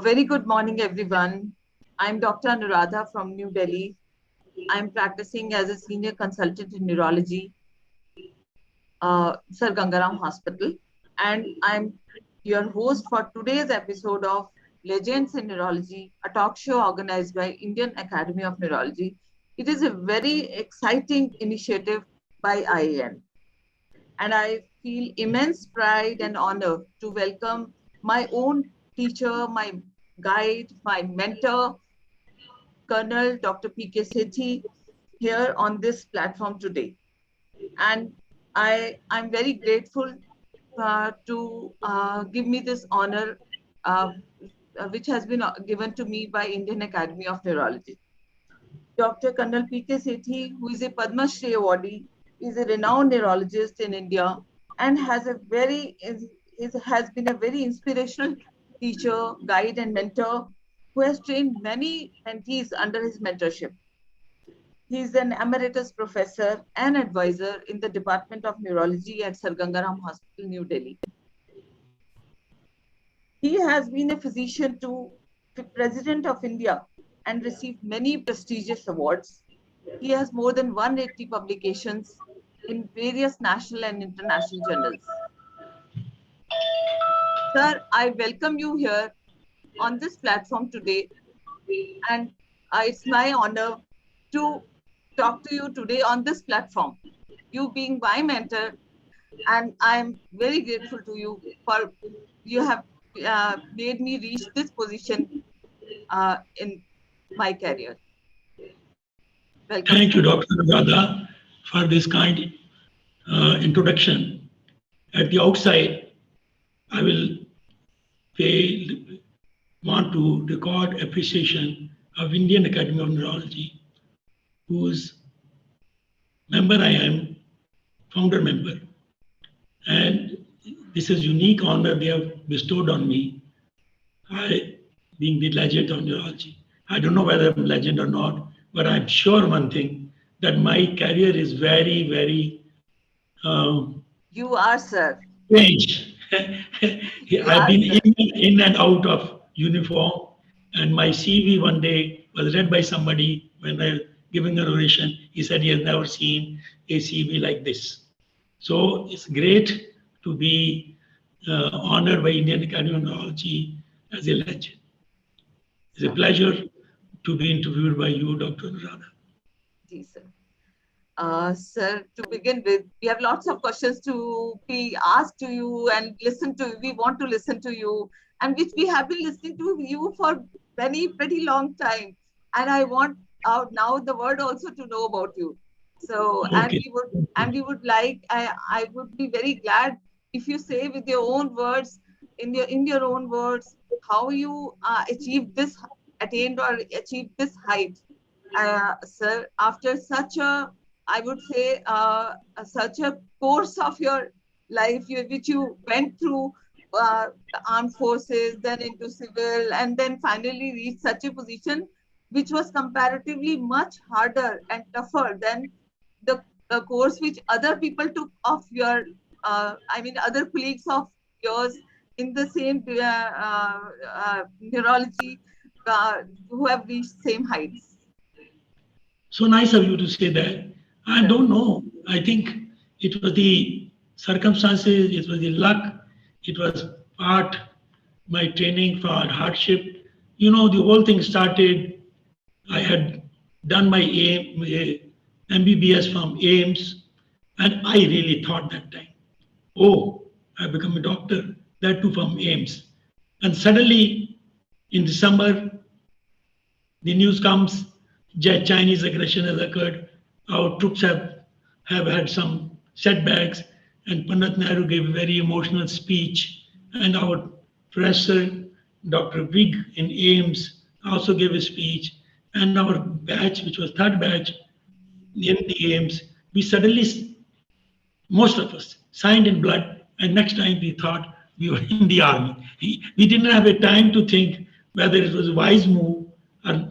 very good morning, everyone. I'm Dr. Anuradha from New Delhi. I'm practicing as a senior consultant in neurology, Sir Ganga Ram Hospital. And I'm your host for today's episode of Legends in Neurology, a talk show organized by Indian Academy of Neurology. It is a very exciting initiative by IAN. And I feel immense pride and honor to welcome my own teacher, my guide, my mentor, Colonel Dr. P.K. Sethi, here on this platform today. And I'm very grateful to give me this honor, uh, which has been given to me by Indian Academy of Neurology. Dr. Colonel P.K. Sethi, who is a Padma Shri awardee, is a renowned neurologist in India and has been a very inspirational teacher, guide, and mentor who has trained many mentees under his mentorship. He is an emeritus professor and advisor in the Department of Neurology at Sir Ganga Ram Hospital, New Delhi. He has been a physician to the President of India and received many prestigious awards. He has more than 180 publications in various national and international journals. Sir, I welcome you here on this platform today, and it's my honor to talk to you today on this platform. You being my mentor, and I'm very grateful to you for you have made me reach this position in my career. Welcome. Thank you, Dr. Radha, for this kind introduction. At the outside, I will want to record appreciation of Indian Academy of Neurology, whose member I am, founder member. And this is unique honor they have bestowed on me, I being the legend of neurology. I don't know whether I'm a legend or not, but I'm sure one thing, that my career is very, very you are, sir. Strange. I've been in and out of uniform, and my CV one day was read by somebody when I was giving an oration. He said he has never seen a CV like this. So it's great to be honored by Indian Academy of Neurology as a legend. It's a pleasure to be interviewed by you, Dr. Anuradha. Yes, sir. Sir, to begin with, we have lots of questions to be asked to you and listen to. We want to listen to you, and which we have been listening to you for pretty long time. And I want now the world also to know about you. So, Okay. we would like, I would be very glad if you say with your own words, in your own words, how you achieved this, attained or achieved this height, sir, after such a, I would say, such a course of your life, which you went through the armed forces, then into civil, and then finally reached such a position which was comparatively much harder and tougher than the course which other people took of your, other colleagues of yours in the same neurology who have reached same heights. So nice of you to say that. I don't know. I think it was the circumstances, it was the luck, it was part my training for hardship. You know, the whole thing started. I had done my MBBS from AIMS, and I really thought that time, oh, I become a doctor, that too from AIMS. And suddenly, in December, the news comes, Chinese aggression has occurred. Our troops have had some setbacks, and Pandit Nehru gave a very emotional speech, and our professor, Dr. Big in AIMS, also gave a speech, and our batch, which was third batch in the AIMS, we suddenly, most of us, signed in blood, and next time we thought we were in the army. We didn't have a time to think whether it was a wise move or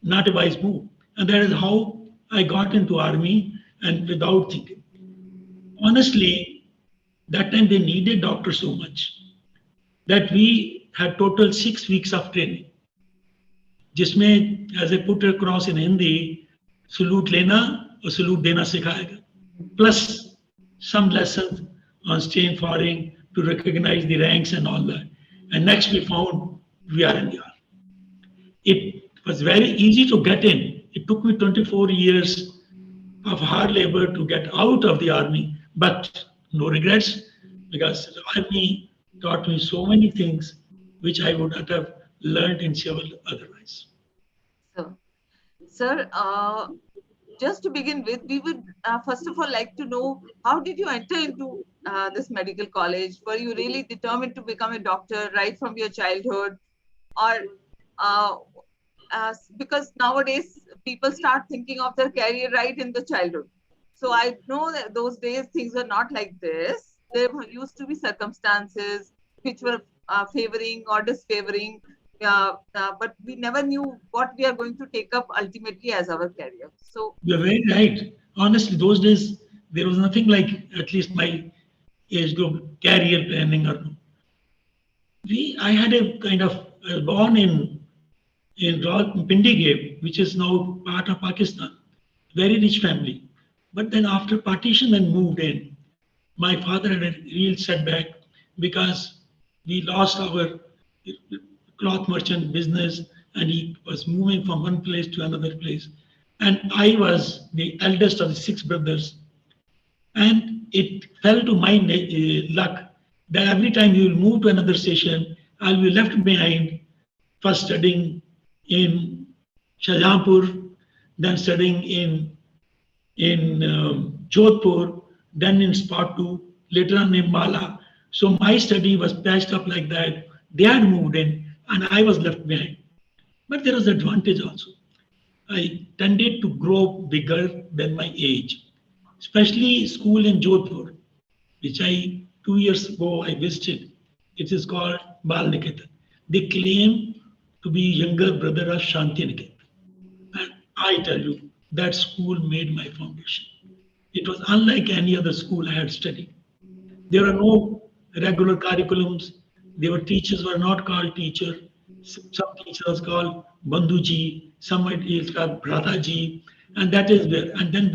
not a wise move. And that is how I got into army, and without thinking. Honestly, that time they needed doctors so much that we had total 6 weeks of training, जिसमें as I put it across in Hindi, salute लेना और salute देना सिखाएगा, plus some lessons on staying firing to recognize the ranks and all that. And next we found we are in the army. It was very easy to get in. It took me 24 years of hard labor to get out of the army, but no regrets because the army taught me so many things which I would not have learned in civil otherwise. So, sir, just to begin with, we would first of all like to know how did you enter into this medical college? Were you really determined to become a doctor right from your childhood, or uh, because nowadays people start thinking of their career right in the childhood? So I know that those days things were not like this. There used to be circumstances which were favoring or disfavoring, but we never knew what we are going to take up ultimately as our career. So, You're very right. Honestly, those days there was nothing like, at least my age group, career planning or no. I had a kind of born in Pindigate, which is now part of Pakistan, very rich family. But then after partition and moved in, my father had a real setback because we lost our cloth merchant business and he was moving from one place to another place. And I was the eldest of the 6 brothers. And it fell to my luck that every time he will move to another station, I'll be left behind, first studying in Shahjahanpur, then studying in Jodhpur, then in Spatu, later on in Mala. So my study was patched up like that. They had moved in, and I was left behind. But there was advantage also. I tended to grow bigger than my age, especially school in Jodhpur, which 2 years ago I visited. It is called Bal Niketan. They claim to be younger brother of Shanti Niketan. And I tell you, that school made my foundation. It was unlike any other school I had studied. There were no regular curriculums. Their teachers were not called teacher. Some teachers called Bandhuji, some else called Brataji, and that is where. And then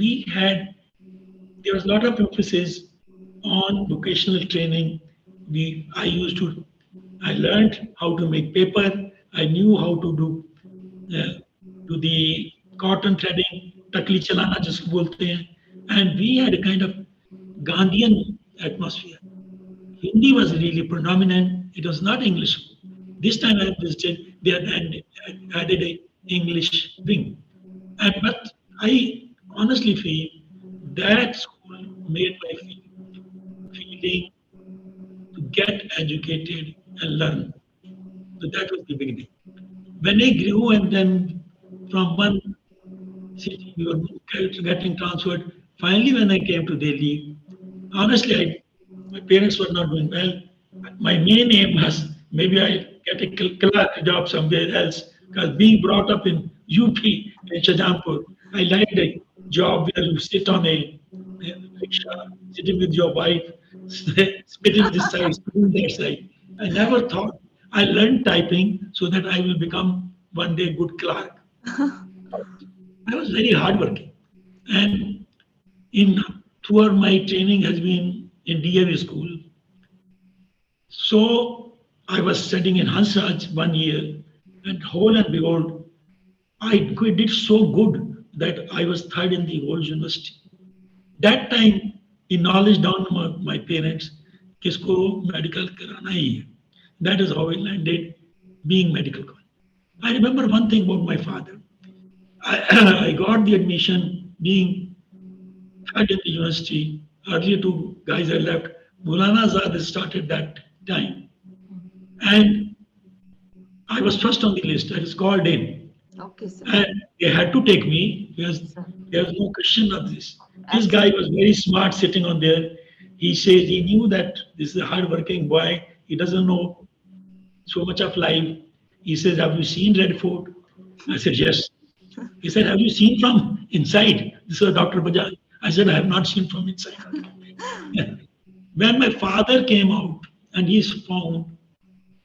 there was a lot of emphasis on vocational training. I learned how to make paper. I knew how to do the cotton threading, takli chalana jisko bolte hain. And we had a kind of Gandhian atmosphere. Hindi was really predominant. It was not English. This time I visited, they had added a English wing. But I honestly feel that school made my feeling to get educated and learn. So that was the beginning. When I grew and then from one city we were getting transferred, finally when I came to Delhi, honestly, my parents were not doing well. My main aim was maybe I get a clerk job somewhere else because being brought up in UP in Shahjahanpur, I liked a job where you sit on a rickshaw, sitting with your wife, spitting this side, spitting that side. I never thought I learned typing so that I will become one day good clerk. I was very hardworking, and in throughout my training has been in DAV school. So I was studying in Hansraj 1 year, and whole and behold, I did so good that I was third in the whole university. That time, the knowledge down my parents, kisko medical karana hi hai. That is how I landed being medical. I remember one thing about my father. I got the admission being third in the university. Earlier two guys had left. Maulana Azad started that time. And I was first on the list. I was called in. okay, sir. And they had to take me because there was no question of this. This guy was very smart sitting on there. He says he knew that this is a hard-working boy. He doesn't know so much of life. He says, "Have you seen Red Fort?" I said, "Yes." He said, "Have you seen from inside?" This was Dr. Bajaj. I said, "I have not seen from inside." When my father came out and he's found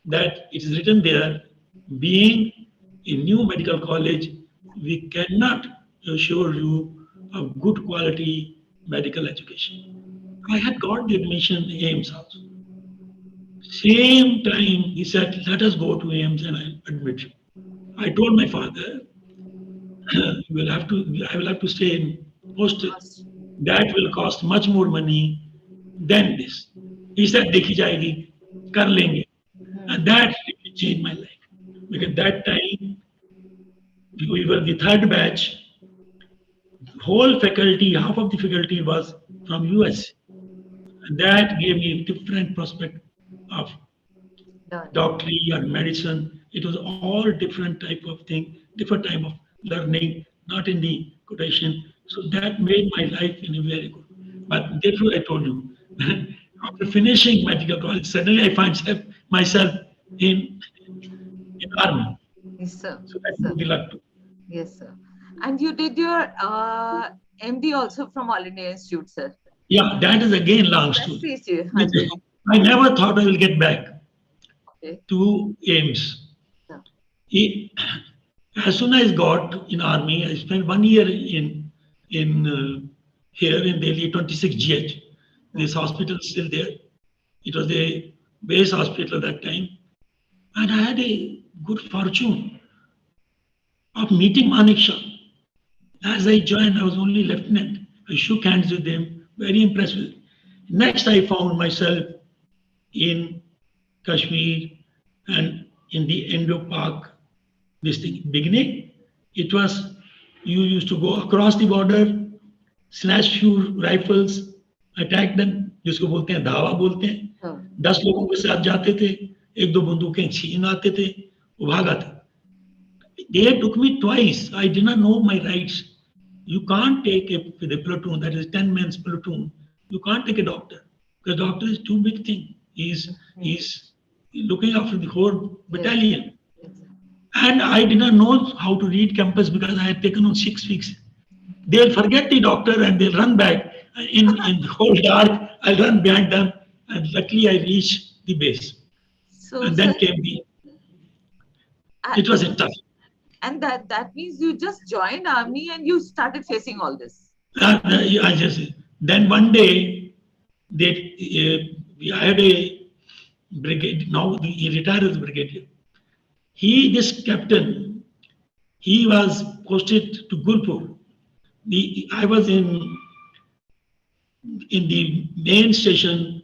that it is written there, being a new medical college, we cannot assure you of good quality medical education. I had got the admission in AIMS also. Same time, he said, let us go to AIMS and I'll admit you. I told my father, you will have to, I will have to stay in hostel. Must. That will cost much more money than this. He said, देखी जाएगी, कर लेंगे. And that really changed my life. Because that time, we were the third batch. Whole faculty, half of the faculty was from US. And that gave me a different prospect of Learning. doctorate or medicine. It was all different type of thing, different type of learning, not in the quotation. So that made my life in a very good. But therefore, I told you, after finishing medical college, suddenly I find myself in army. Yes, sir. So that's Sir. good luck too. Yes, sir. And you did your MD also from All India Institute, sir. Yeah, that is again long story. Prestige. हाँ Which ji. I never thought I will get back Okay. to AIMS. Sir. He- As soon as I got in army, I spent 1 year in here in Delhi, 26 GH. This hospital is still there. It was a base hospital at that time, and I had a good fortune of meeting Manik Shah. As I joined, I was only lieutenant. I shook hands with him, very impressed with him. Next, I found myself in Kashmir and in the Indo Pak. This thing. Beginning, it was you used to go across the border, snatch few rifles, attack them, जिसको बोलते हैं धावा बोलते हैं. हाँ. 10 लोगों के साथ जाते थे, एक दो बंदूकें छीन आते थे, वो भागा था. They took me twice. I did not know my rights. You can't take with a platoon, that is 10 men's platoon. You can't take a doctor because doctor is too big thing. He's looking after the whole battalion. Yes, sir. And I did not know how to read campus because I had taken on 6 weeks. They'll forget the doctor and they'll run back. In the whole dark, I'll run behind them. And luckily I reached the base. So, And then sir, came it was a tough. and that means you just joined army and you started facing all this. I just then one day I had a brigade. Now he retired as brigadier. This captain, he was posted to Gulpur. I was in the main station.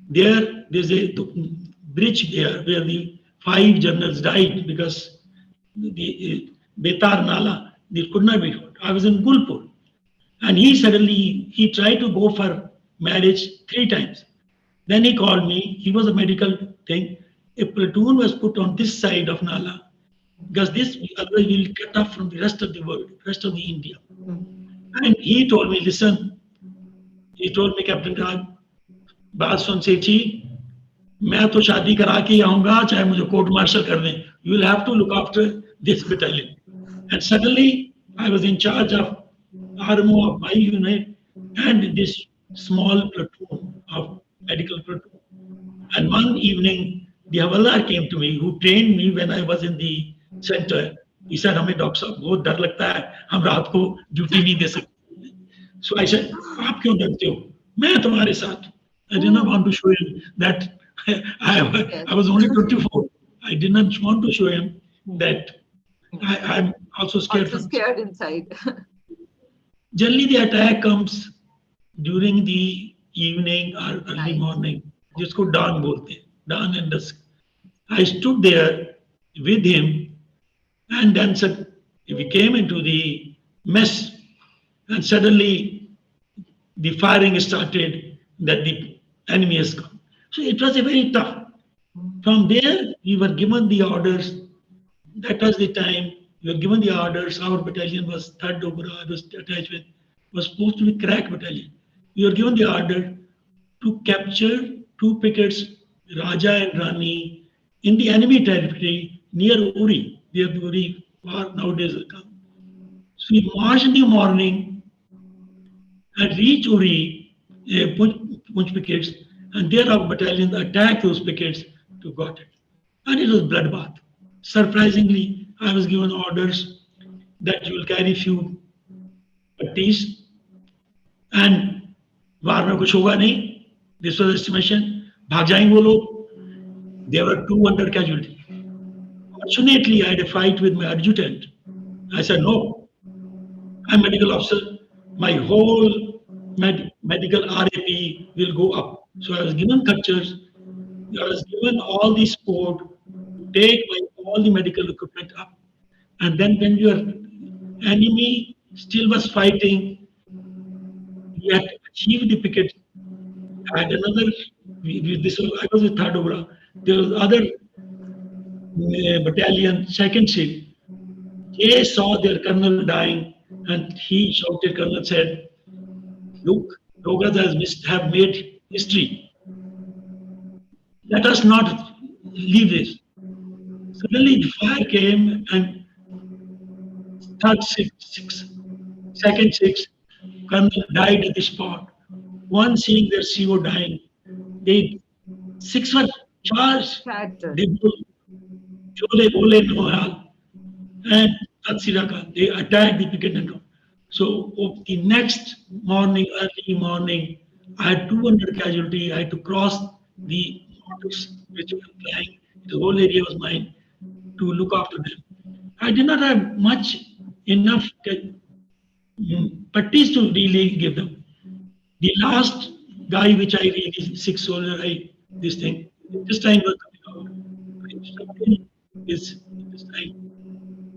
There's a bridge there where the 5 generals died because the Betar Nala, they could not be found. I was in Gulpur. And he tried to go for marriage 3 times. Then he called me. He was a medical thing. A platoon was put on this side of Nala because otherwise we'll cut off from the rest of the world, rest of the India. And he told me, listen, he told me, Captain Raj, बात सुन सेठी, मैं तो शादी करा के आऊंगा चाहे मुझे court martial कर दें. You will have to look after this battalion. And suddenly I was in charge of RMO of my unit and this small platoon of medical platoon. And one evening, the Havalar came to me, who trained me when I was in the center. He said, हमें doctor साहब बहुत डर लगता है, हम रात को duty नहीं दे सकते. So I said, आप क्यों डरते हो? मैं तुम्हारे साथ. I did not want to show him that I was only 24. I did not want to show him that I'm also scared. Also scared inside. Generally, the attack comes during the evening or early Night. morning. जिसको dawn बोलते हैं, dawn and dusk. I stood there with him, and then we came into the mess, and suddenly the firing started that the enemy has come. So it was a very tough. From there, we were given the orders. That was the time we were given the orders. Our battalion was 3rd Dogra, I was attached with, was supposed to be crack battalion. We were given the order to capture 2 pickets, Raja and Rani, in the enemy territory near Uri, where the Uri war nowadays has come. So we marched in the morning and reached Uri, Punch pickets, and there our battalion attacked those pickets to got it. and it was bloodbath. Surprisingly, I was given orders that you will carry few patties and वार में कुछ होगा नहीं. This was estimation. भाग जाएंगे वो लोग. There were 200 casualties. Fortunately, I had a fight with my adjutant. I said, no, I'm medical officer. My whole medical RAP will go up. So I was given cultures. I was given all the support to take all the medical equipment up. And then when your enemy still was fighting, we had to achieve the picket. I had another, this was, I was with third Obra. There was other battalion, second shift. They saw their colonel dying, and he shouted, Colonel said, look, Rogas have made history. Let us not leave this. Suddenly the fire came and third second six, colonel died at the spot. One seeing their CO dying, they six were charged. Shattered. They chole bole no hal. And Tatsiraka, they attacked the picket and so the next morning, early morning, I had 200 casualty. I had to cross the waters which were flying. The whole area was mine to look after them. I did not have much enough patties to really give them. The last guy which I really sick soldier, this thing, this time was coming out. I stepped in this time,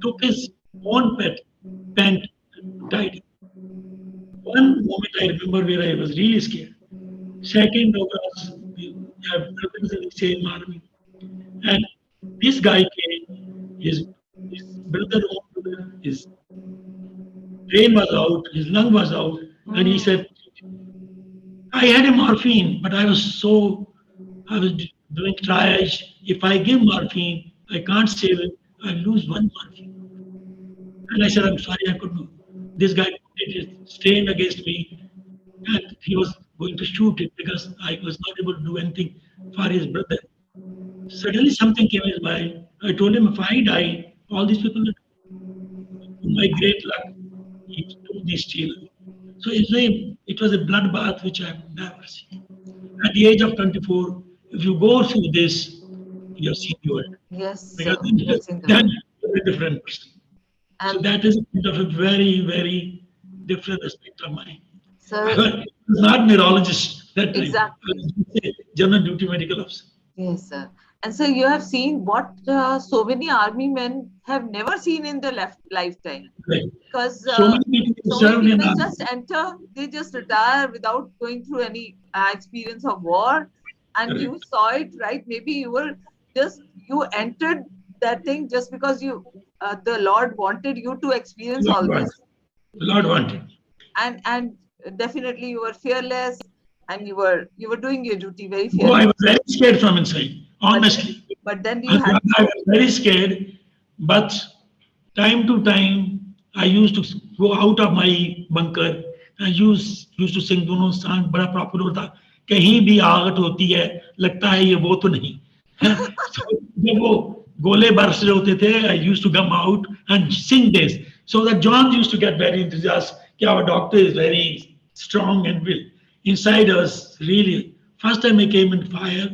took his own pant, and tied it. One moment I remember where I was really scared. Second was we have brothers in the same army. And this guy came, his brother, his brain was out, his lung was out, and he said, I had a morphine, but I was doing triage. If I give morphine, I can't save it. I lose one morphine. And I said, I'm sorry, I couldn't. This guy put his strain against me, and he was going to shoot it because I was not able to do anything for his brother. Suddenly, something came in his mind. I told him, if I die, all these people will. To my great luck, he took the steel. So it was a bloodbath which I have never seen. At the age of 24, if you go through this, you have seen the world. Yes, Because sir. Yes, in the then world. you're a different person. So And that is a bit of a very, very different aspect of mine. I sir, was not neurologist that time. I exactly. was just a general duty medical officer. Yes, sir. And so you have seen what so many army men have never seen in their lifetime. Right. Because So many people who so many served in people army. just enter, they just retire without going through any experience of war. And Correct. you saw it, right? Maybe you were just, you entered that thing just because the Lord wanted you to experience Lord all wanted. this. The Lord wanted. And definitely you were fearless, and you were doing your duty very Oh, I was fearless. very scared from inside, But honestly. then you I had I was very scared, but time to time, I used to go out of my bunker and used to sing दोनों song बड़ा popular था. कहीं भी आहट होती है लगता है ये वो तो नहीं. So, जब वो गोले बरस रहे होते थे, I used to come out and sing this. So that John used to get very enthusiastic. कि our doctor is very strong and will. Inside us, really. First time I came in fire,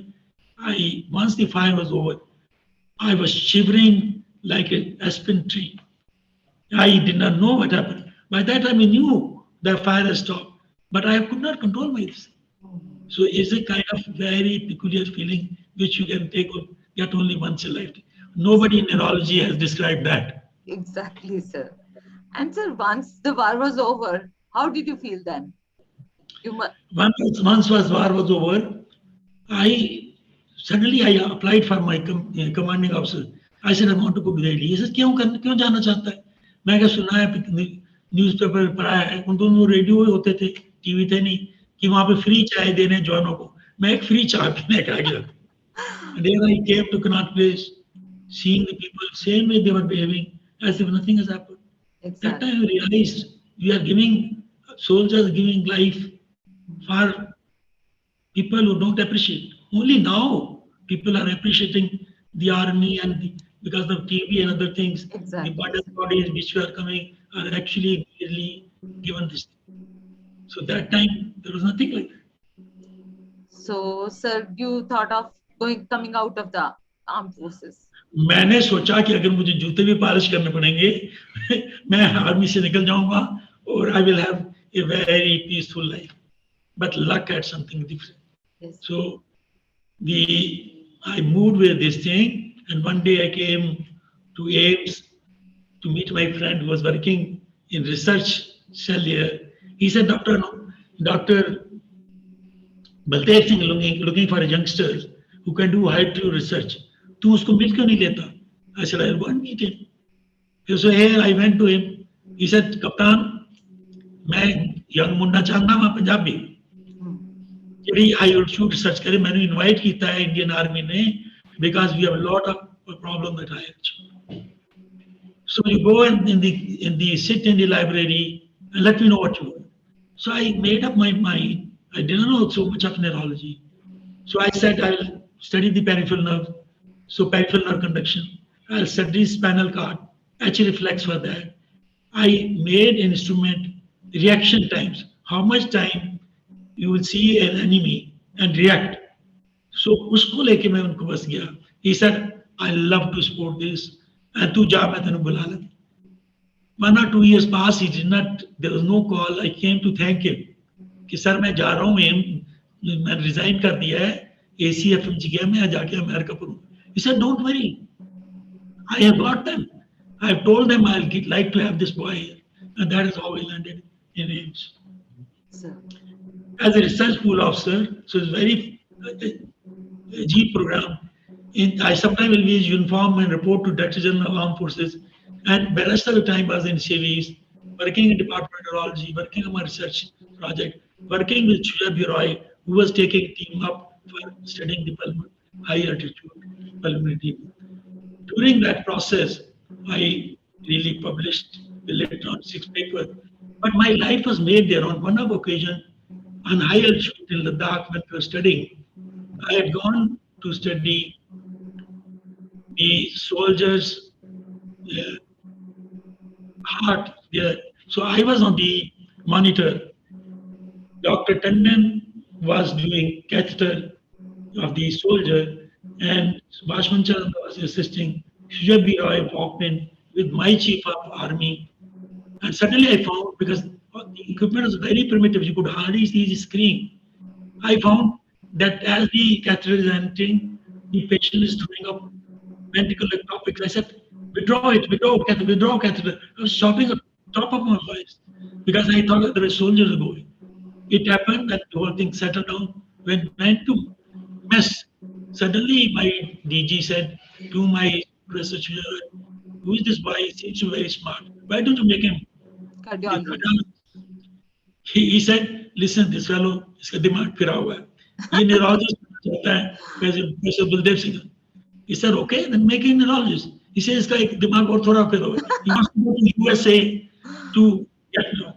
once the fire was over, I was shivering like an aspen tree. I did not know what happened. By that time, I knew the fire had stopped, but I could not control myself. So it's a kind of very peculiar feeling which you can get only once in life. Nobody in neurology has described that. exactly, sir. And sir, once the war was over, how did you feel then? You must. Once war was over, I suddenly I applied for my commanding officer. I said I want to go to Delhi. He said क्यों जाना चाहता है? मैं क्या सुना है newspaper पढ़ा है उन दोनों रेडियो होते थे टीवी थे नहीं कि वहाँ पे फ्री चाय देने जवानों को मैं एक फ्री चाय पीने का गया and then I came to Connaught Place seeing the people same way they were behaving as if nothing has happened. That Exactly. time I realized we are giving soldiers giving life for people who don't appreciate. Only now people are appreciating the army and because of TV and other things, the Exactly. border bodies which were coming are actually really given this. So that time there was nothing like that. So, sir, you thought of coming out of the armed forces? मैंने सोचा कि अगर मुझे जूते भी polish करने पड़ेंगे मैं आर्मी से निकल जाऊंगा और I will have a very peaceful life but luck had something different Yes. So the I moved with this thing, and one day I came to Ames to meet my friend who was working in research cell here. He said, Doctor Baldev Singh looking for a youngster who can do high true research. तू उसको मिल क्यों नहीं लेता? I said, I'll go and meet him. So here I went to him. He said, Kaptan, मैं young मुंडा चाहना मैं पंजाबी ਜਿਹੜੀ high altitude research ਕਰੇ ਮੈਨੂੰ ਇਨਵਾਈਟ ਕੀਤਾ ਹੈ ਇੰਡੀਅਨ ਆਰਮੀ ਨੇ because we have a lot of problem at high altitude. So you go in the sit in the library and let me know what you want. So I made up my mind. I didn't know so much of neurology. So I said I'll study the peripheral nerve. So peripheral nerve conduction. I'll study spinal cord. H reflex for that. I made an instrument reaction times. How much time you will see an enemy and react. So उसको लेके मैं उनको बस गया. He said, I love to support this. And तू जा मैं तेनु बुला लेता. 1 or 2 years passed. He did not. There was no call. I came to thank him. कि सर मैं जा रहा हूँ मैं रिजाइन कर दिया है ACF में गया मैं जाके अमेरिका करूँगा. He said, don't worry. I have got them. I have told them I'll like to have this boy here. And that is how I landed in Ames. Sir. As a research school officer, so it's very G program. I sometimes will be in uniform and report to Director General of Armed Forces, and the rest of the time I was in civies, working in Department of Neurology, working on my research project, working with Sethi, who was taking team up for studying the high altitude pulmonary team. During that process, I really published the electron 6 paper, but my life was made there on one of occasion. On high altitude in Ladakh when we were studying, I had gone to study the soldiers' heart there. So I was on the monitor. Dr. Tandon was doing catheter of the soldier, and Bashman Chandra was assisting. Sethi walked in with my chief of army. And suddenly I found, because the equipment was very primitive, you could hardly see the screen. I found that as the catheter is entering, the patient is throwing up ventricular topics. I said, withdraw it, withdraw catheter. I was chopping up top of my voice because I thought that there were soldiers going. It happened that the whole thing settled down. When went to mess, suddenly my DG said to my researcher, who is this boy? He seems to be very smart. Why don't you make him Cardiologist. he said, listen, this fellow, इसका दिमाग फिरा हुआ है. ये neurologist चाहता है, Professor Baldev Singh. He said, okay, then make him neurologist. He says, इसका एक दिमाग और थोड़ा फिरा हुआ है. He wants to go to USA to get known.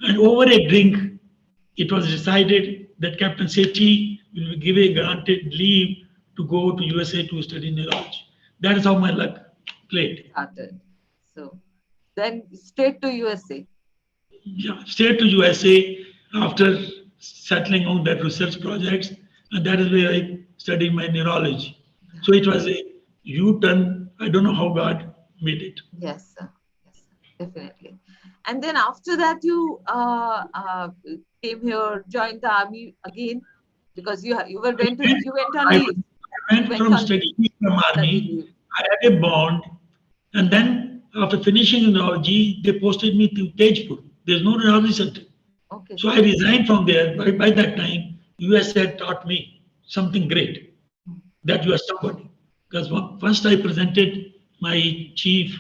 And over a drink, it was decided that Captain Sethi will be given granted leave to go to USA to study neurology. That is how my luck played. Started. So then straight to USA. Yeah, straight to USA after settling on that research projects, and that is where I studied my neurology. So it was a U-turn. I don't know how God made it. Yes, sir. Yes, sir. Definitely. And then after that, you came here, joined the army again, because you went on leave. I went from studying from army. I had a bond, and then after finishing neurology, they posted me to Tejpur. There's no neurology center. Okay. So I resigned from there. By that time, US had taught me something great, that you are somebody. Because first I presented my chief,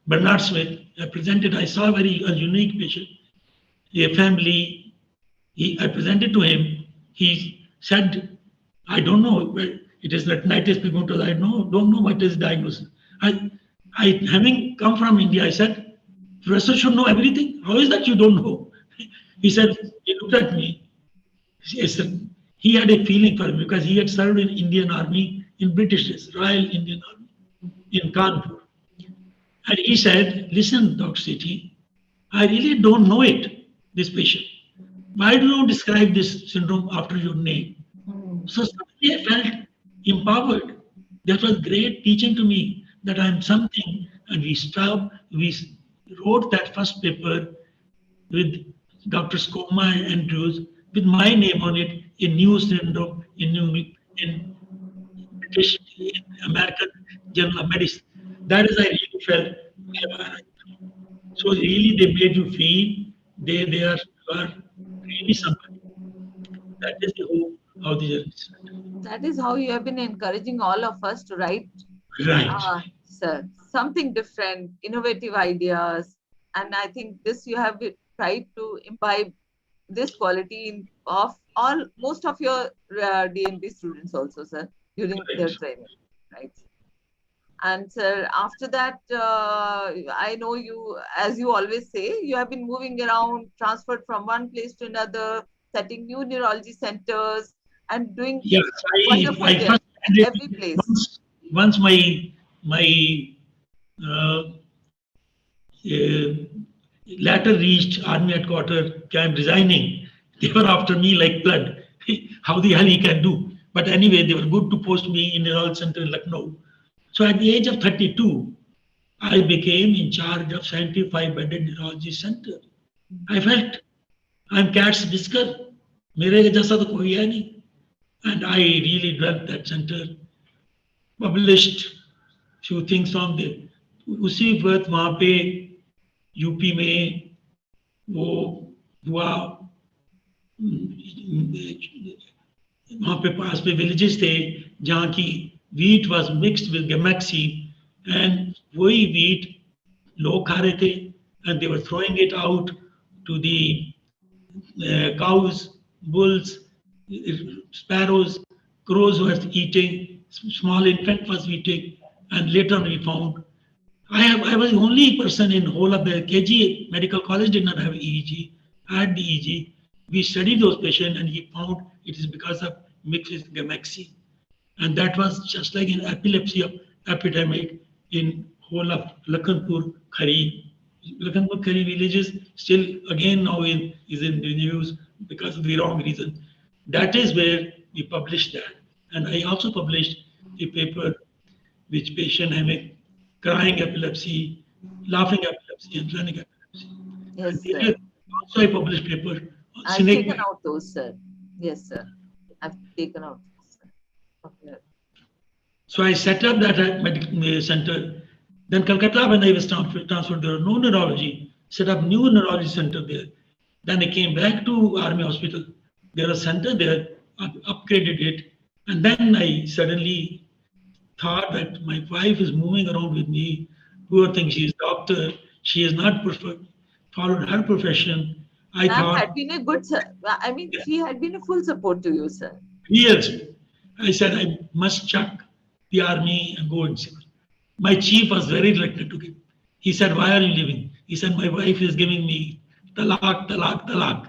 Bernard Smith. I saw a unique patient, a family. I presented to him. He said, I don't know, it is retinitis pigmentosa. I don't know what is diagnosis. I having come from India, I said, Professor should know everything. How is that you don't know? He said, he looked at me. He he had a feeling for me because he had served in Indian Army, in British Royal Indian Army in Kanpur. And he said, listen, Dr. Sethi, I really don't know it, this patient. Why do you describe this syndrome after your name? Hmm. So suddenly I felt empowered. That was great teaching to me that I'm something. And we wrote that first paper with Dr. Skoma and Andrews with my name on it in New Syndrome in British in American Journal of Medicine. That is I really felt have arrived. So really they made you feel they are really somebody. That is the whole how the journey started. That is how you have been encouraging all of us to write, Right. sir, something different, innovative ideas. And I think this you have tried to imbibe this quality of all most of your DNB students also, sir, during their Right. training, right? And sir, after that, I know you, as you always say, you have been moving around, transferred from one place to another, setting new neurology centers, and doing Yes, wonderful I there, first ended every place. once my uh, uh, latter reached army headquarters, I'm resigning. They were after me like blood. How the hell he can do? But anyway, they were good to post me in a health center in Lucknow. So at the age of 32, I became in charge of 75-bedded neurology center. I felt I'm cat's whisker. मेरे जैसा तो कोई है नहीं. And I really dwelt that center, published few things on the उसी वक्त वहाँ पे यूपी में वो हुआ वहाँ पे पास में विलेजेस थे जहाँ की wheat was mixed with gamaxy and वही wheat लोग खा रहे थे and they were throwing it out to the cows, bulls, sparrows, crows were eating, small infant was eating, and later on we found I was the only person in whole of the KG medical college did not have EEG. I had the EEG. We studied those patients and he found it is because of mixed with gamaxine. And that was just like an epilepsy epidemic in whole of Lakhanpur, Khari. Lakhanpur, Khari villages still again now is in the news because of the wrong reason. That is where we published that. And I also published a paper which patient having crying epilepsy, laughing epilepsy, and running epilepsy. And Yes, there sir. also I published paper on I've snake taken bite. out those, sir. Yes, sir. I've taken out those, sir. Okay. So I set up that medical center. Then Calcutta, when I was transferred, there was no neurology. Set up new neurology center there. Then I came back to Army Hospital. There was a center there, upgraded it. And then I suddenly thought that my wife is moving around with me. Poor thing, she is doctor. She has not followed her profession. I Ma'am had thought, been a good, I mean, she had been a full support to you, sir. years. I said, I must chuck the army and go and civil. My chief was very reluctant to give. He said, why are you leaving? He said, my wife is giving me talak, talak, talak.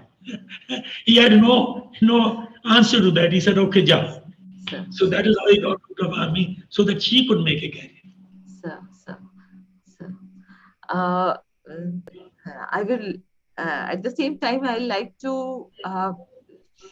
He had no answer to that. He said, okay, ja. Sir, So that is how he got out of army, so that she could make a career. sir, sir. Uh, I will, at the same time, I like to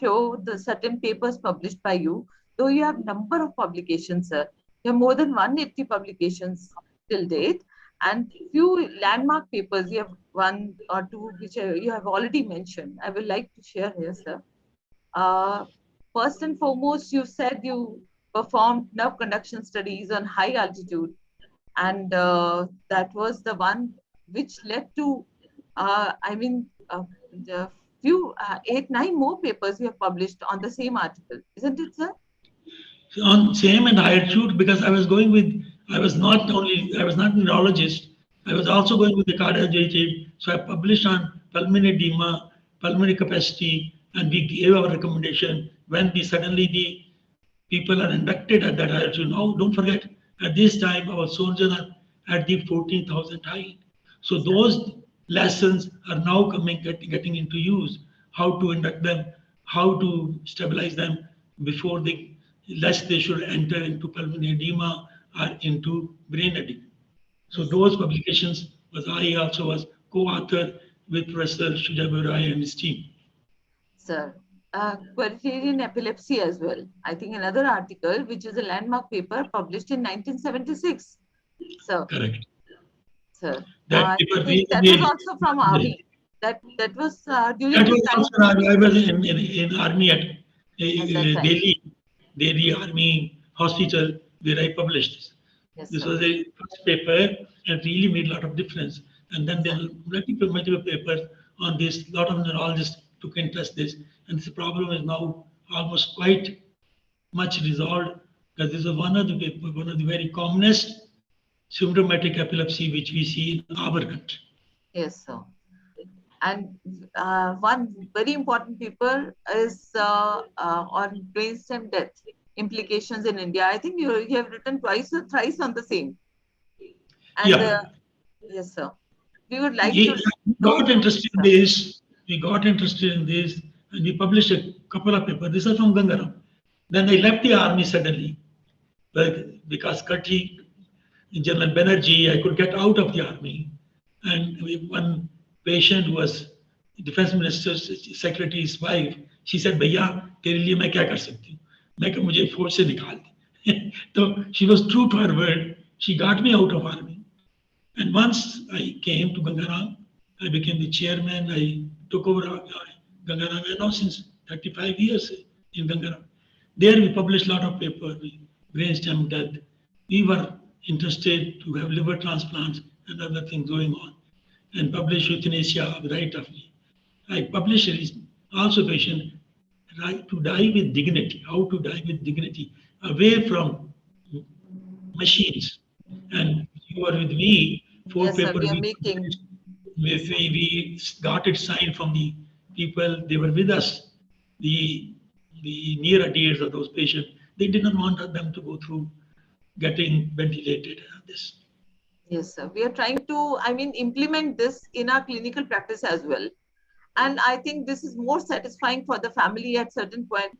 show the certain papers published by you. Though you have number of publications, sir. You have more than 180 publications till date, and few landmark papers. You have one or two which you have already mentioned. I would like to share here, sir. Uh, First and foremost, you said you performed nerve conduction studies on high altitude, and that was the one which led to, the few 8, 9 more papers you have published on the same article, isn't it, sir? On same and higher shoot because I was going with I was not a neurologist. I was also going with the cardiologist. So I published on pulmonary edema, pulmonary capacity, and we gave our recommendation when we suddenly the people are inducted at that altitude. Now, don't forget, at this time our soldiers are at the 14,000 height. So Sir. those lessons are now getting into use. How to induct them, how to stabilize them, before they, lest they should enter into pulmonary edema or into brain edema. So Yes, those publications was I also was co-author with Professor Shujabu Rai and his team. sir. Quotidian epilepsy as well. I think another article, which is a landmark paper published in 1976. So, Correct. sir, That paper I think really that was made. also from army. That was during That the was time also, I was in army at at that time. Delhi Army Hospital where I published this. Yes, This sir. was a first paper and really made a lot of difference. And then there Exactly. were multiple papers on this. A lot of neurologists took interest in this, and this problem is now almost quite much resolved because this is one of the very commonest symptomatic epilepsy which we see in our country. Yes, sir. And one very important paper is on brainstem death implications in India. I think you have written twice or thrice on the same. And Yeah, yes, sir. We would like to we know got from you, interested in sir. this. We got interested in this, and we published a couple of papers. This is from Ganga Ram. Then I left the army suddenly, because Kati, General Banerjee, I could get out of the army, and one patient was defense minister's secretary's wife. She said, "भैया तेरे लिए मैं क्या कर सकती हूँ? मैं कहा मुझे फौज से निकाल दे." So she was true to her word. She got me out of army. And once I came to Ganga Ram, I became the chairman. I took over Ganga Ram, and now since 35 years in Ganga Ram. There we published a lot of papers, brainstem death. We were interested to have liver transplants and other things going on, and published euthanasia right of me. I published also patient right to die with dignity, how to die with dignity, away from machines. And you were with me, four Yes, sir. paper We are we making. published. Yes, sir. We got it signed from the people, they were with us, the near adherents of those patients. They did not want them to go through getting ventilated and this. Yes, sir. We are trying to, I mean, implement this in our clinical practice as well. And I think this is more satisfying for the family at certain point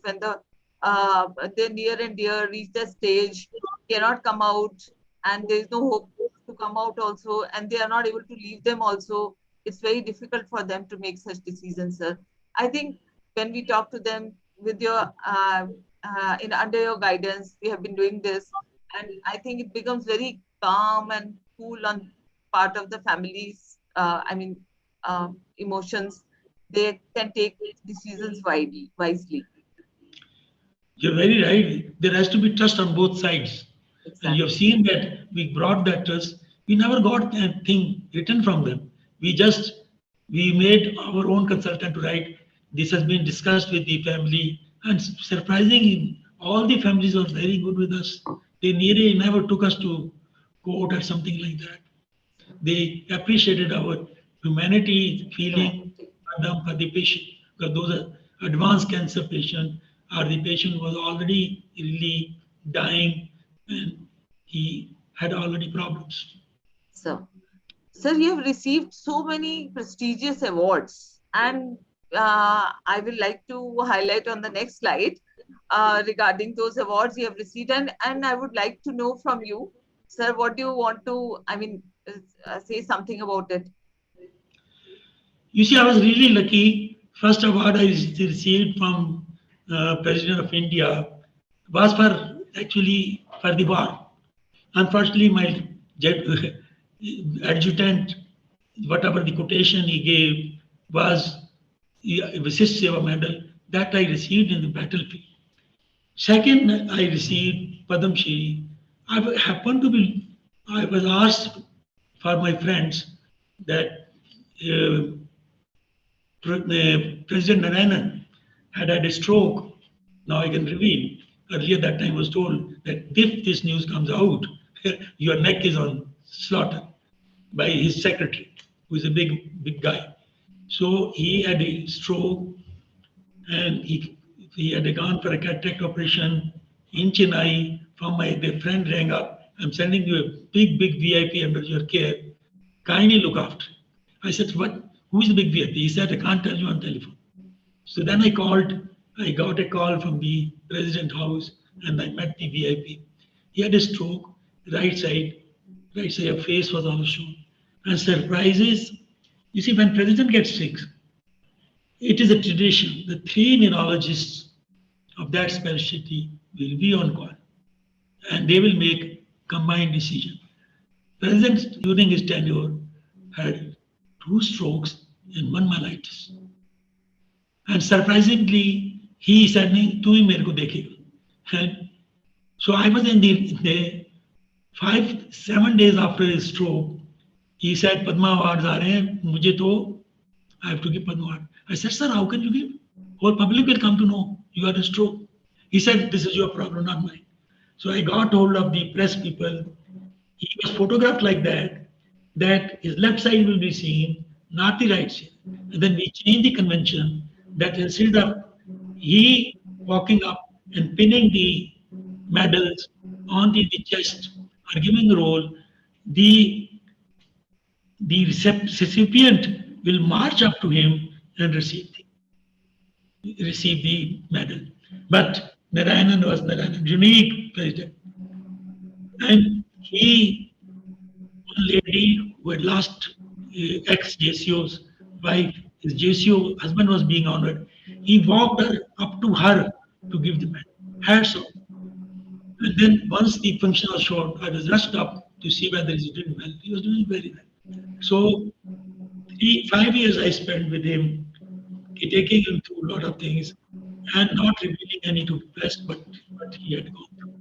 when their near and dear reach the stage, cannot come out, and there is no hope to come out also, and they are not able to leave them also. It's very difficult for them to make such decisions, sir. I think when we talk to them with your in under your guidance, we have been doing this, and I think it becomes very calm and cool on part of the families. Emotions, they can take decisions wisely. You're very right. There has to be trust on both sides. And you have Exactly. seen that we brought that trust. We never got a thing written from them. We made our own consultant to write. This has been discussed with the family. And surprisingly, all the families were very good with us. They nearly never took us to court or something like that. They appreciated our humanity feeling Humanity. for them, for the patient, because those are advanced cancer patient or the patient was already really dying and he had already problems. So, sir, you have received so many prestigious awards, and I will like to highlight on the next slide regarding those awards you have received, and I would like to know from you, sir, what do you want to, say something about it? You see, I was really lucky. First award I received from President of India was for actually for the war. Unfortunately, my adjutant, whatever the quotation he gave, was the Visit Seva Medal that I received in the battlefield. Second, I received Padam Shri. Happened to be, I was asked for my friends that President Narayanan had had a stroke. Now I can reveal. Earlier that time was told that if this news comes out, your neck is on slaughter by his secretary, who is a big guy. So he had a stroke and he had gone for a cataract operation in Chennai. From my the friend rang up. I'm sending you a big VIP under your care. Kindly look after. I said, what? Who is the big VIP? He said, I can't tell you on telephone. So then I called I got a call from the president house and I met the VIP. He had a stroke, right side, right side of face was also shown. And surprises, you see, when president gets sick, it is a tradition. The three neurologists of that specialty will be on call and they will make combined decision. President during his tenure had two strokes and one myelitis. And surprisingly, he said, "नहीं, तू ही मेरे को देखेगा." And so I was in the 7 days after his stroke. He said, "Padma awards आ रहे हैं, मुझे तो I have to give Padma award." I said, "Sir, how can you give? Whole public will come to know you had a stroke." He said, "This is your problem, not mine." So I got hold of the press people. He was photographed like that his left side will be seen, not the right side. And then we changed the convention that instead of he walking up and pinning the medals on the chest or giving a role, the recipient will march up to him and receive the medal. But Narayanan was Narayanan, unique president. And he, one lady who had lost ex-JCO's wife, his JCO husband was being honored. He walked up to her to give the medal. Hats off. And then once the function was short, I was rushed up to see whether he's doing well. He was doing very well. So 5 years I spent with him, taking him through a lot of things and not revealing any to press what he had gone through.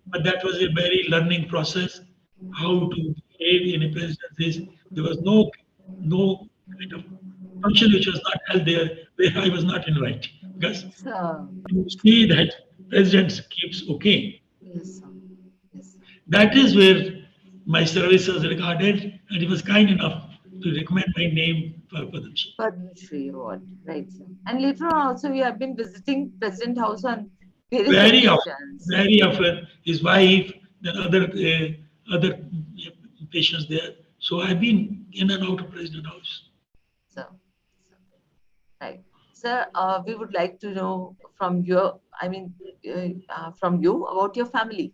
But that was a very learning process, how to behave in a presidency. There was no kind of function which was not held there where I was not invited. Because Sir. to see that president keeps okay, Yes, sir. Yes. that is where my service was regarded, and he was kind enough to recommend my name for Padma Shri. Padma Shri Award, right, sir. And later on also you have been visiting President House on various Very often, occasions. very often, his wife, then other patients there. So I've been in and out of President House. Sir. Right. Sir, we would like to know from your, from you about your family.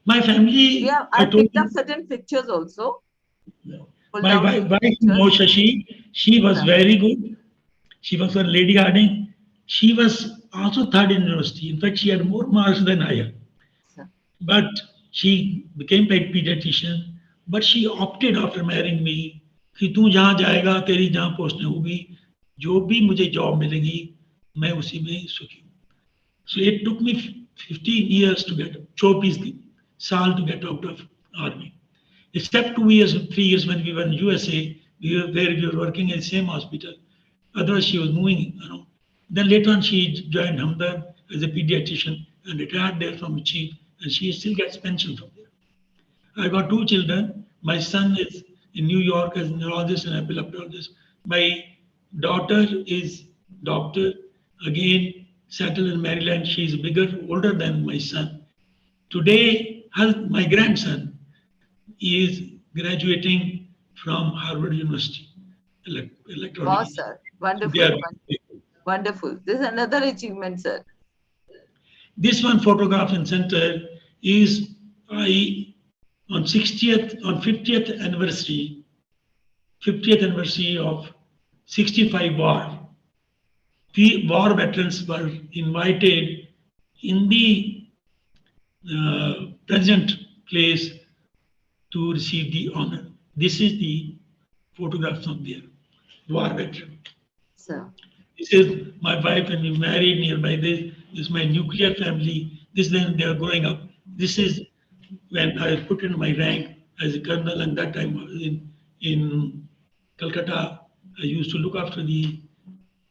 My family, Yeah, I I told picked up you, certain pictures also. Pull my down some wife, pictures. Moshashi, she was Sir. very good. She was a lady guarding. She was also third in university. In fact, she had more marks than I had. Sir. But she became a pediatrician. But she opted after marrying me कि तू जहाँ जाएगा तेरी जहाँ posting होगी जो भी मुझे जॉब मिलेगी मैं उसी में सुखी हूँ. So it took me 15 years to get 24 साल to get out of army. Except 2 years, 3 years when we were in USA, where we were working in the same hospital. Otherwise, she was moving around. Then later on, she joined Hamdan as a pediatrician and retired there from chief, and she still gets pension from there. I got two children. My son is in New York as a neurologist and epileptologist. My daughter is doctor, again settled in Maryland. She's older than my son. Today, my grandson is graduating from Harvard University, Wow, electronics. sir. So Wonderful. Wonderful. This is another achievement, sir. this one photograph in center is I on 50th anniversary of 65 war. The war veterans were invited in the present place to receive the honor. This is the photograph from there, war veteran. Sir. This is my wife and we married nearby this. This is my nuclear family. This then they are growing up. This is when I was put in my rank as a colonel, and that time I was in Calcutta. I used to look after the.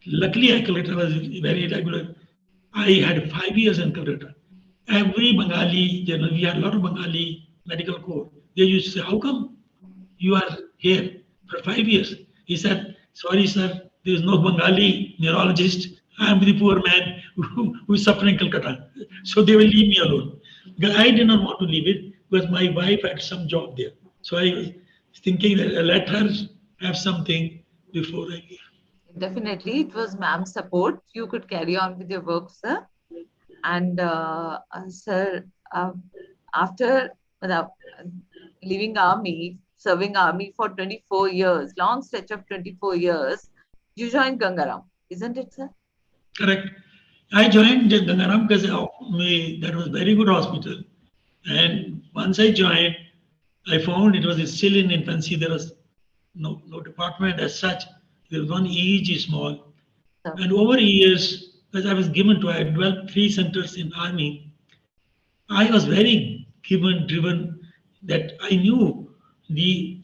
Luckily, Calcutta was very regular. I had 5 years in Calcutta. Every Bengali, we had a lot of Bengali medical corps. They used to say, "How come you are here for 5 years?" He said, "Sorry, sir, there is no Bengali neurologist. I am the poor man who is suffering Calcutta. So they will leave me alone." Because I did not want to leave it because my wife had some job there. So I was thinking that I let her have something before I leave. Definitely, it was ma'am's support. You could carry on with your work, sir. And sir, after uh, leaving army, serving army for 24 years, long stretch of 24 years, you joined Ganga Ram, isn't it, sir? Correct. I joined the Ganga Ram because that was very good hospital. And once I joined, I found it was still in infancy. There was no department as such. There was one EEG small. Sir. And over years, because I was given to, I developed 3 centers in army. I was very given, driven that I knew the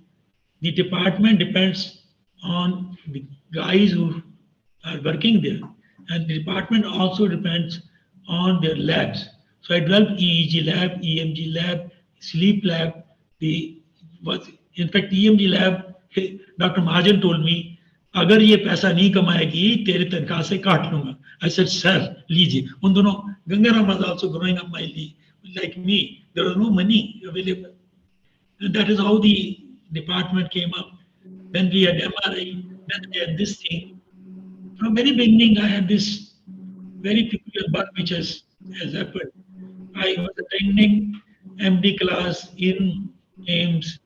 the department depends on the guys who are working there, and the department also depends on their labs. So I developed EEG lab, EMG lab, sleep lab. The was in fact EMG lab. Dr. Mahajan told me, अगर ये पैसा नहीं कमाएगी तेरे तनख्वाह से काट लूंगा. I said, sir, लीजिए. उन दोनों Gangaram was also growing up my like me. There was no money available. And that is how the department came up. Then we had MRI, then we had this thing. From very beginning, I had this very peculiar bug which has happened. I was attending MD class in AIMS.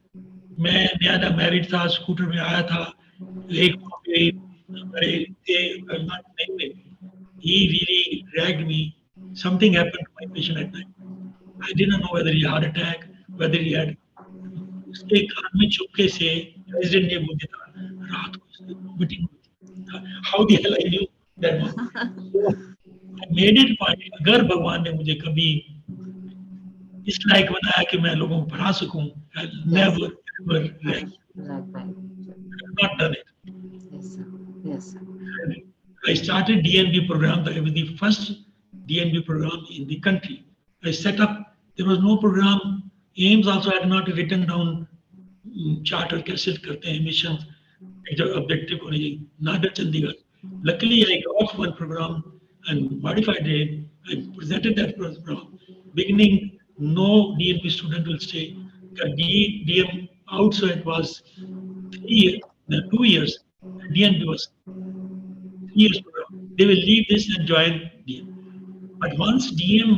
मैं नया था married था scooter में आया था एक वहाँ पे हमारे थे I'm not name it. He really dragged me. Something happened to my patient at night. I didn't know whether he had a heart attack, whether he had उसके घर में चुपके से रेजिडेंट ने मुझे था रात को उसकी मीटिंग हुई थी how the hell I knew that one so I made it point अगर भगवान ने मुझे कभी इस लायक बनाया कि मैं लोगों को पढ़ा सकूं आई Yes, never ever like that. Not done it Yes, sir. Yes, sir. I started DNB program. I was the first DNB program in the country. I set up. There was no program. AIMS also had not written down charter कैसे करते हैं missions. Objective होने चाहिए. Neither Chandigarh. Luckily, I got one program and modified it. I presented that program. Beginning, no DNP student will stay. The DM outside was 3 years, 2 years. DNP was 3 years program. They will leave this and join DM. But once DM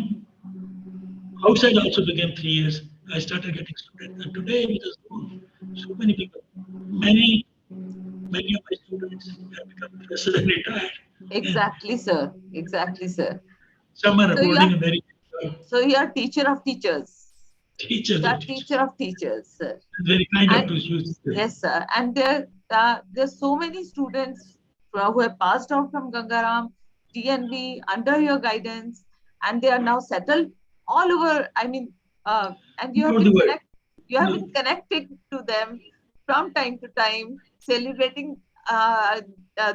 outside also became 3 years, I started getting students. And today it has grown. So many people, many, many of my students have become professors and retired. And Exactly, sir. Exactly, sir. some are So you holding are a very so you are teacher of teachers. teachers You of are teachers. teacher of teachers, sir. Very kind of And to use this. yes, sir. And there's so many students who have passed out from Gangaram, TNB under your guidance, and they are now settled all over. I mean, and you have All the been world. connected to them from time to time, celebrating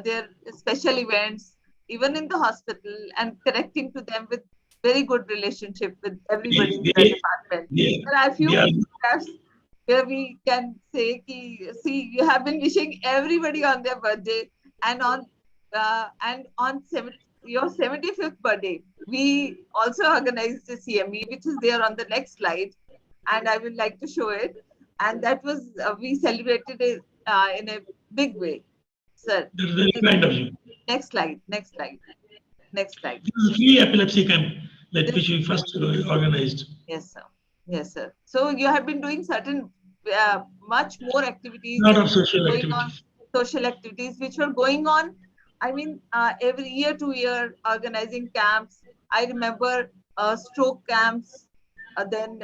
their special events, even in the hospital, and connecting to them with very good relationship with everybody in the They, department. they, There are a they few are photographs where we can say, see, you have been wishing everybody on their birthday, and on your 75th birthday, we also organized a CME, which is there on the next slide, and I would like to show it. And that was we celebrated it in a big way, sir. they're very kind of you. Next slide, next slide, next slide. This is a free epilepsy camp that This which we first organized. Yes, sir. Yes, sir. So you have been doing certain much more activities Lot which of social were going on, activities. social activities which were going on. I mean, every year to year, organizing camps. I remember stroke camps, then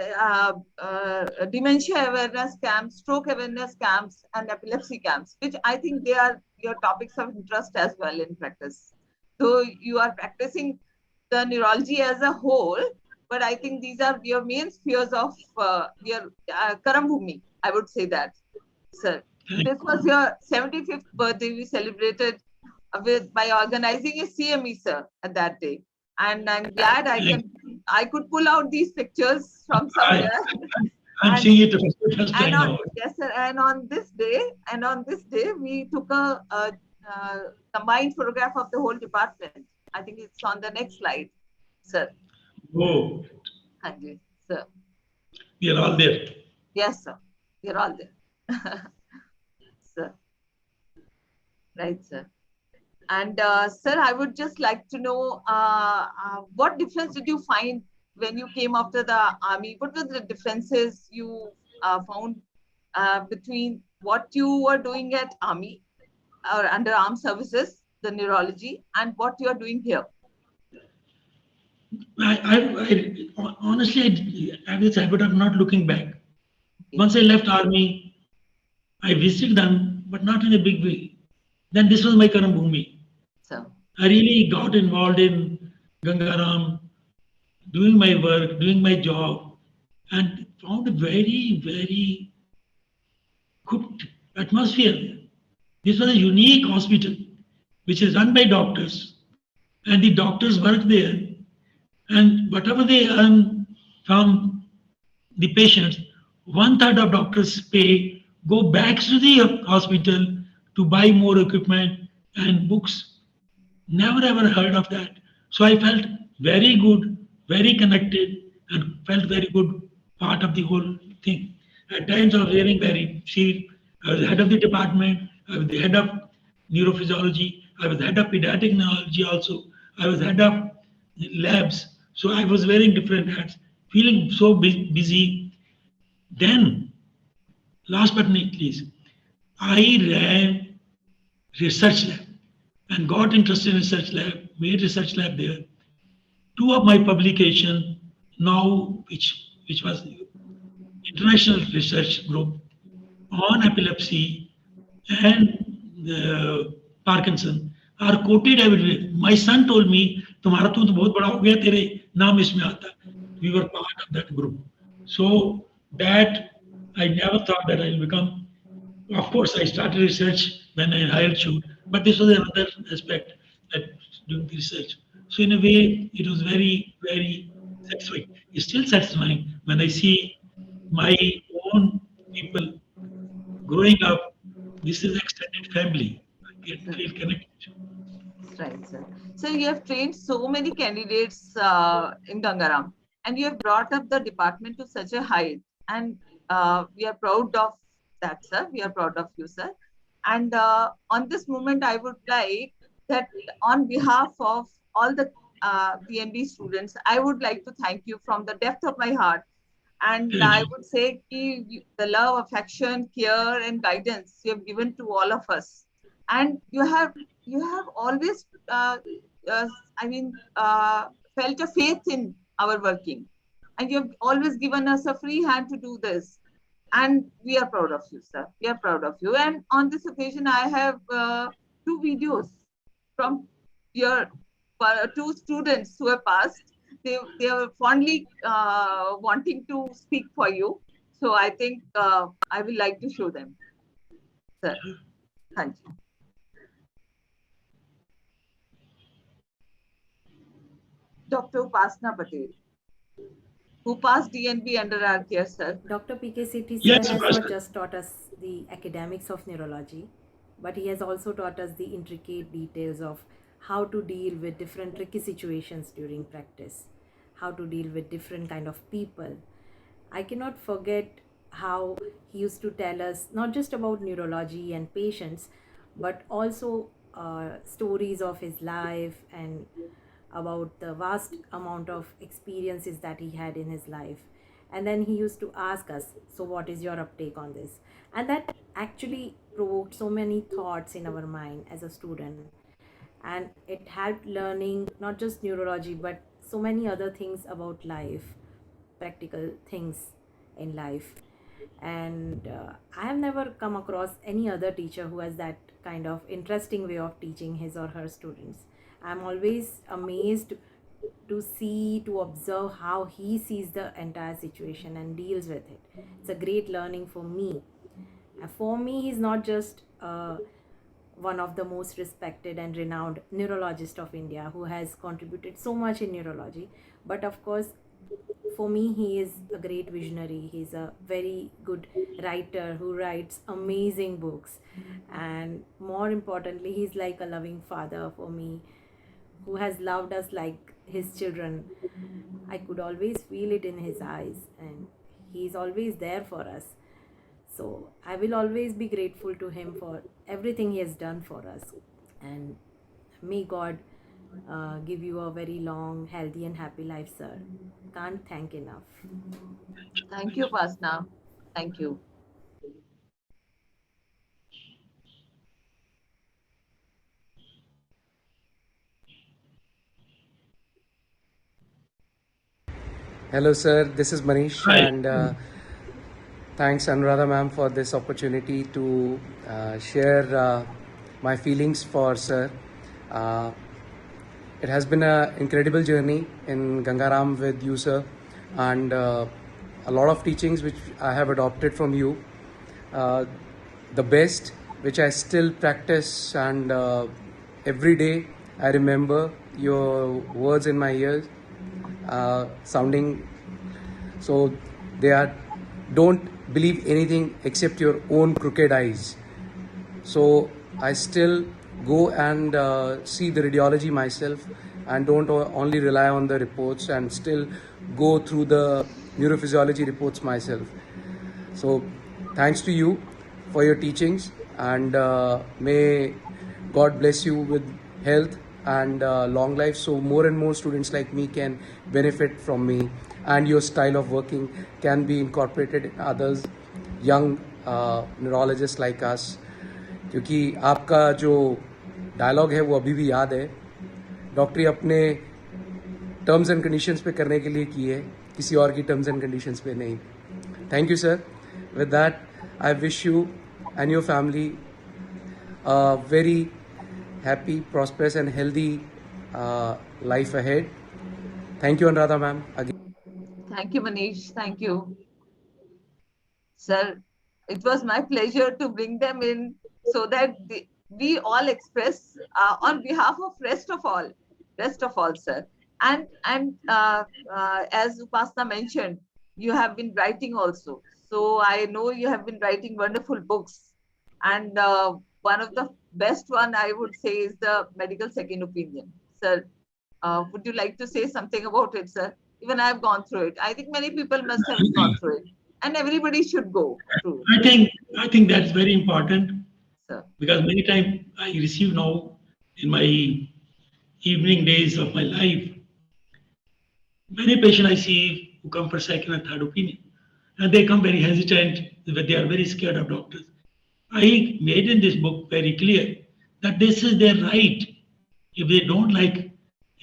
dementia awareness camps, stroke awareness camps, and epilepsy camps, which I think they are your topics of interest as well in practice. So you are practicing the neurology as a whole, but I think these are your main spheres of your Karambhumi. I would say that, sir. This was your 75th birthday. We celebrated with by organizing a CME, sir, at that day, and I'm glad I could pull out these pictures from I, somewhere. I'm and seeing it for the first and time on now. yes, sir, and on this day, we took a combined photograph of the whole department. I think it's on the next slide, sir. Oh, Thank sir. we are all there. Yes, sir. You're all there. Sir. Right, sir. And sir, I would just like to know what difference did you find when you came after the army? What were the differences you found between what you were doing at army or under armed services, the neurology, and what you are doing here? Honestly, I have this habit of not looking back. Okay, Once I left army, I visited them, but not in a big way. Then this was my Karam Bhumi. so I really got involved in Ganga Ram, doing my work, doing my job, and found a very, very good atmosphere there. This was a unique hospital, which is run by doctors, and the doctors work there, and whatever they earn from the patients, one third of doctors' pay go back to the hospital to buy more equipment and books. Never ever heard of that. So I felt very good, very connected, and felt very good part of the whole thing. At times I was wearing very see, I was head of the department, I was the head of neurophysiology, I was head of pediatric neurology also, I was head of labs. So I was wearing different hats, feeling so busy. Then, last but not least, I ran research lab and got interested in research lab, made research lab there. Two of my publication now, which was international research group on epilepsy and Parkinson are quoted everywhere. My son told me, "तुम्हारा तो बहुत बड़ा हो गया, तेरे नाम इसमें आता." We were part of that group. So that I never thought that I'll become. Of course, I started research when I hired shoot, but this was another aspect that doing the research. So in a way, it was very, very satisfying. It's still satisfying when I see my own people growing up. This is extended family. I get feel connected. right, sir. So you have trained so many candidates in Gangaram, and you have brought up the department to such a height. And we are proud of that, sir. We are proud of you, sir. And on this moment, I would like that on behalf of all the PNB students, I would like to thank you from the depth of my heart. And Thank I you. would say the love, affection, care, and guidance you have given to all of us, and you have always, uh, I mean, felt a faith in our working, and you have always given us a free hand to do this. And we are proud of you, sir. We are proud of you. And on this occasion, I have two videos from your two students who have passed. They are fondly wanting to speak for you. So I think I will like to show them, sir. Thank you. Dr. Upasna Patel, who passed DNB under our care, sir. Dr. P.K. Sethi sir Yes, has not Pastor. just taught us the academics of neurology, but he has also taught us the intricate details of how to deal with different tricky situations during practice, how to deal with different kind of people. I cannot forget how he used to tell us not just about neurology and patients, but also stories of his life and about the vast amount of experiences that he had in his life. And then he used to ask us, so what is your uptake on this? And that actually provoked so many thoughts in our mind as a student, and it helped learning not just neurology but so many other things about life, practical things in life. And I have never come across any other teacher who has that kind of interesting way of teaching his or her students. I'm always amazed to see, to observe how he sees the entire situation and deals with it. It's a great learning for me. For me, he's not just one of the most respected and renowned neurologist of India who has contributed so much in neurology, but of course, for me, he is a great visionary. He's a very good writer who writes amazing books. And more importantly, he's like a loving father for me who has loved us like his children. I could always feel it in his eyes, and he's always there for us. So I will always be grateful to him for everything he has done for us. And May God give you a very long, healthy, and happy life, sir. Can't thank enough. Thank you, Pasna. Thank you. Hello, sir. This is Manish, Hi. and thanks, Anuradha ma'am, for this opportunity to share my feelings for sir. Uh, it has been an incredible journey in Ganga Ram with you, sir, and a lot of teachings which I have adopted from you. Uh, the best, which I still practice, and every day I remember your words in my ears, sounding so they are, don't believe anything except your own crooked eyes. So I still go and see the radiology myself, and don't only rely on the reports, and still go through the neurophysiology reports myself. So thanks to you for your teachings, and may God bless you with health and long life, so more and more students like me can benefit from me, and your style of working can be incorporated in others, young neurologists like us. क्योंकि आपका जो dialogue है वो अभी भी याद है, डॉक्टरी अपने टर्म्स एंड कंडीशंस पे करने के लिए की है, किसी और की टर्म्स एंड कंडीशंस पे नहीं. Thank you, sir. With that, I wish you and your family a very happy, prosperous, and healthy life ahead. Thank you, Anuradha ma'am. Again. Thank you, Manish. Thank you. Sir, it was my pleasure to bring them in so that we all express on behalf of rest of all, sir. And as Upasna mentioned, you have been writing also. So I know you have been writing wonderful books. And one of the best one I would say is the medical second opinion. Sir, would you like to say something about it, sir? Even I've gone through it. I think many people must have gone through it, and everybody should go through I think I think that's very important sir. because many times I receive now in my evening days of my life, many patients I see who come for second and third opinion, and they come very hesitant, but they are very scared of doctors. I made in this book very clear that this is their right. If they don't like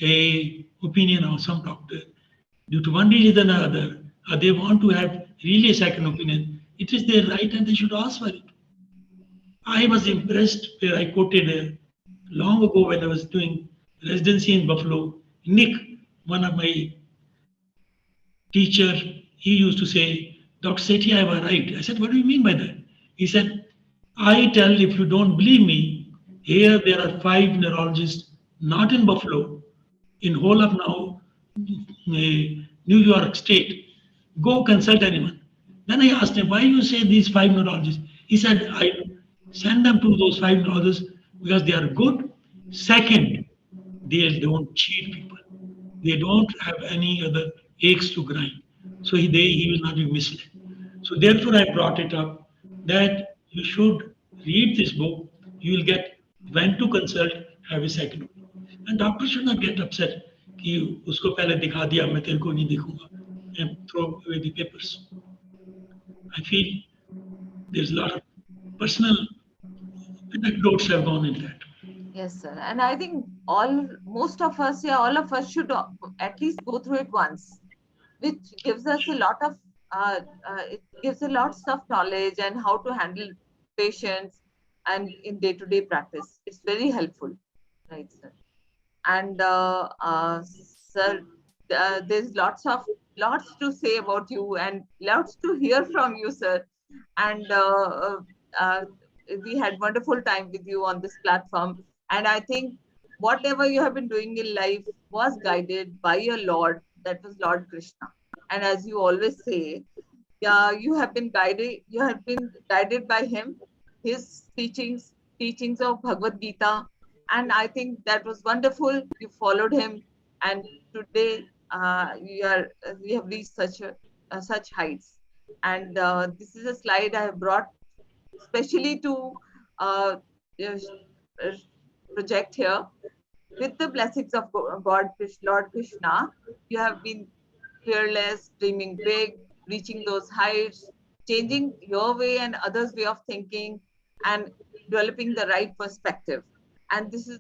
a opinion of some doctor, due to one reason or other, or they want to have really a second opinion, it is their right and they should ask for it. I was impressed where I quoted long ago when I was doing residency in Buffalo. Nick, one of my teacher, he used to say, Dr. Sethi, I have arrived. I said, what do you mean by that? He said, I tell if you don't believe me, here there are 5 neurologists, not in Buffalo, in whole of now New York State. Go consult anyone. Then I asked him, why you say these 5 neurologists? He said, I send them to those 5 neurologists because they are good. Second, they don't cheat people. They don't have any other aches to grind. So he will not be misled. So therefore, I brought it up that you should read this book. You will get when to consult, have a second opinion. And doctor should not get upset कि उसको पहले दिखा दिया मैं तेरे को नहीं दिखूंगा and throw away the papers. I feel there's a lot of personal anecdotes have gone in that. Yes, sir. And I think most of us, yeah, all of us should at least go through it once, which gives us a lot of, it gives a lots of knowledge and how to handle patients and in day-to-day practice. It's very helpful, right, sir? And sir, there's lots to say about you and lots to hear from you, sir. And uh, we had wonderful time with you on this platform. And I think whatever you have been doing in life was guided by your Lord, that was Lord Krishna. And as you always say, yeah, you have been guided by him, his teachings of Bhagavad Gita. And I think that was wonderful. You followed him, and today we have reached such heights. And this is a slide I have brought especially to uh, uh, project here. with the blessings of God, Lord Krishna, you have been fearless, dreaming big, reaching those heights, changing your way and others' way of thinking, and developing the right perspective. And this is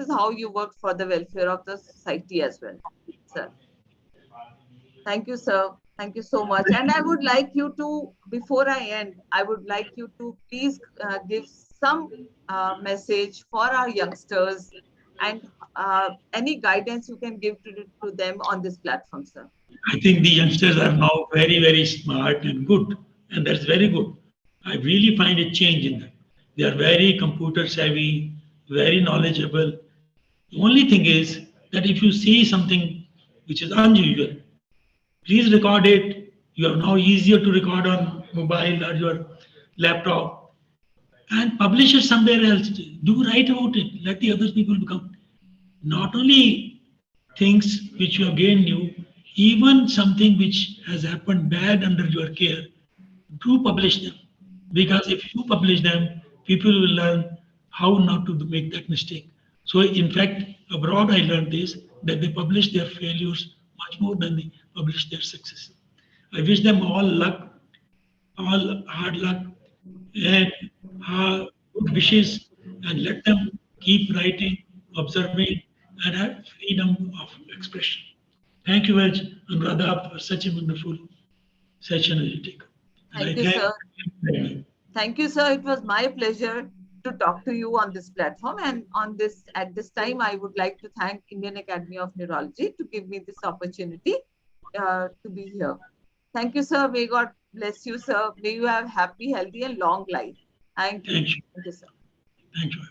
how you work for the welfare of the society as well, sir. Thank you, sir. Thank you so much. And I would like you to, before I end, I would like you to please give some message for our youngsters and any guidance you can give to them on this platform, sir. I think the youngsters are now very, very smart and good, and that's very good. I really find a change in them. They are very computer savvy, very knowledgeable. The only thing is that if you see something which is unusual, please record it. You are now easier to record on mobile or your laptop and publish it somewhere else. Do write about it. Let the other people become not only things which you have gained new, even something which has happened bad under your care, do publish them. Because if you publish them, people will learn how not to make that mistake. So, in fact, abroad I learned this that they publish their failures much more than they publish their success. I wish them all luck, all hard luck, and good wishes, and let them keep writing, observing, and have freedom of expression. Thank you very much, Anuradha, for such a wonderful session as you take. And I Thank you, thank sir. you. Thank you, sir. It was my pleasure to talk to you on this platform. And on this, at this time, I would like to thank Indian Academy of Neurology to give me this opportunity to be here. Thank you, sir. May God bless you, sir. May you have happy, healthy, and long life. Thank you. Thank you. Thank you, sir. Thank you.